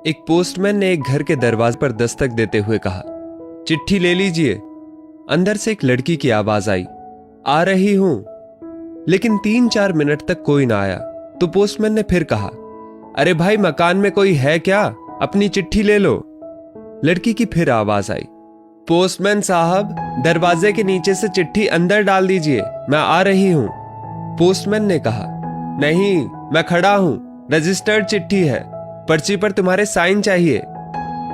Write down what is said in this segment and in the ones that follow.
एक पोस्टमैन ने एक घर के दरवाजे पर दस्तक देते हुए कहा, चिट्ठी ले लीजिए। अंदर से एक लड़की की आवाज आई, आ रही हूं। लेकिन 3-4 मिनट तक कोई ना आया तो पोस्टमैन ने फिर कहा, अरे भाई मकान में कोई है क्या? अपनी चिट्ठी ले लो। लड़की की फिर आवाज आई, पोस्टमैन साहब दरवाजे के नीचे से चिट्ठी अंदर डाल दीजिए, मैं आ रही हूं। पोस्टमैन ने कहा, नहीं मैं खड़ा हूं, रजिस्टर्ड चिट्ठी है, पर्ची पर तुम्हारे साइन चाहिए।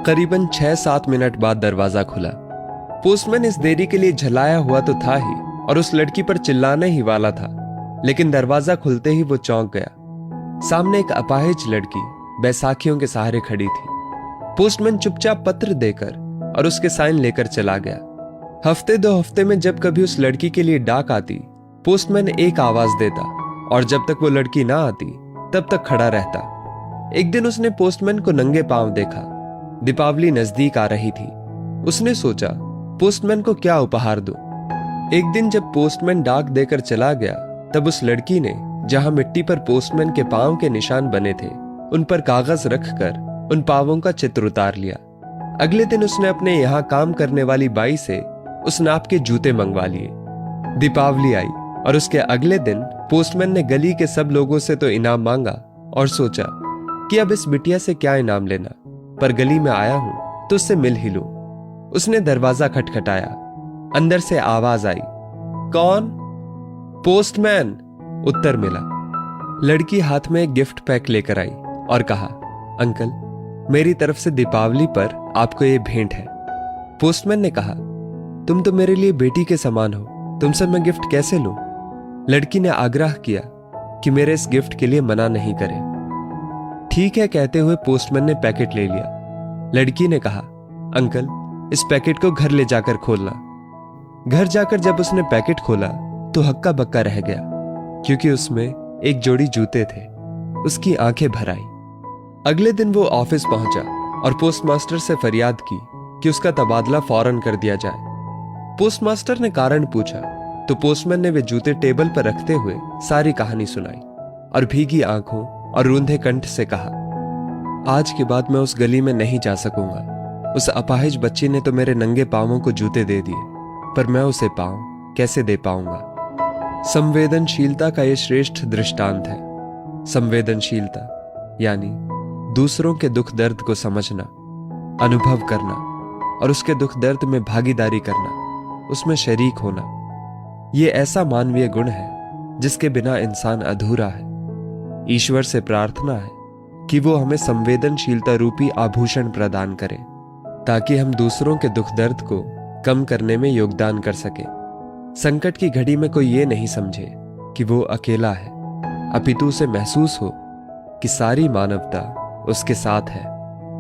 करीबन 6-7 मिनट बाद दरवाजा खुला। पोस्टमैन इस देरी के लिए झलाया हुआ तो था ही और उस लड़की पर चिल्लाने ही वाला था, लेकिन दरवाजा खुलते ही वो चौंक गया। सामने एक अपाहिज लड़की बैसाखियों के सहारे खड़ी थी। पोस्टमैन चुपचाप पत्र देकर और उसके साइन लेकर चला गया। हफ्ते 2 हफ्ते में जब कभी उस लड़की के लिए डाक आती, पोस्टमैन एक आवाज देता और जब तक वो लड़की ना आती तब तक खड़ा रहता। एक दिन उसने पोस्टमैन को नंगे पांव देखा। दीपावली नजदीक आ रही थी। उसने सोचा पोस्टमैन को क्या उपहार दूं। एक दिन जब पोस्टमैन डाक देकर चला गया तब उस लड़की ने जहां मिट्टी पर पोस्टमैन के पांव के निशान बने थे उन पर कागज रखकर उन पांवों का चित्र उतार लिया। अगले दिन उसने अपने यहां काम करने वाली बाई से उस नाप के जूते मंगवा लिए। दीपावली आई और उसके अगले दिन पोस्टमैन ने गली के सब लोगों से तो इनाम मांगा और सोचा कि अब इस बिटिया से क्या इनाम लेना, पर गली में आया हूं तो उससे मिल ही लूं। उसने दरवाजा खटखटाया। अंदर से आवाज आई, कौन? पोस्टमैन, उत्तर मिला। लड़की हाथ में एक गिफ्ट पैक लेकर आई और कहा, अंकल मेरी तरफ से दीपावली पर आपको ये भेंट है। पोस्टमैन ने कहा, तुम तो मेरे लिए बेटी के समान हो, तुमसे मैं गिफ्ट कैसे लूं? लड़की ने आग्रह किया कि मेरे इस गिफ्ट के लिए मना नहीं करें। ठीक है कहते हुए पोस्टमैन ने पैकेट ले लिया। लड़की ने कहा, अंकल इस पैकेट को घर ले जाकर खोलना। घर जाकर जब उसने पैकेट खोला तो हक्का बक्का रह गया, क्योंकि उसमें एक जोड़ी जूते थे। उसकी आंखें भर आई। अगले दिन वो ऑफिस पहुंचा और पोस्टमास्टर से फरियाद की कि उसका तबादला फौरन कर दिया जाए। पोस्टमास्टर ने कारण पूछा तो पोस्टमैन ने वे जूते टेबल पर रखते हुए सारी कहानी सुनाई और भीगी आंखों और रूंधे कंठ से कहा, आज के बाद मैं उस गली में नहीं जा सकूंगा। उस अपाहिज बच्ची ने तो मेरे नंगे पांवों को जूते दे दिए, पर मैं उसे पांव कैसे दे पाऊंगा। संवेदनशीलता का यह श्रेष्ठ दृष्टांत है। संवेदनशीलता यानी दूसरों के दुख दर्द को समझना, अनुभव करना और उसके दुख दर्द में भागीदारी करना, उसमें शरीक होना। यह ऐसा मानवीय गुण है जिसके बिना इंसान अधूरा है। ईश्वर से प्रार्थना है कि वो हमें संवेदनशीलता रूपी आभूषण प्रदान करे, ताकि हम दूसरों के दुख दर्द को कम करने में योगदान कर सके। संकट की घड़ी में कोई ये नहीं समझे कि वो अकेला है, अपितु उसे महसूस हो कि सारी मानवता उसके साथ है।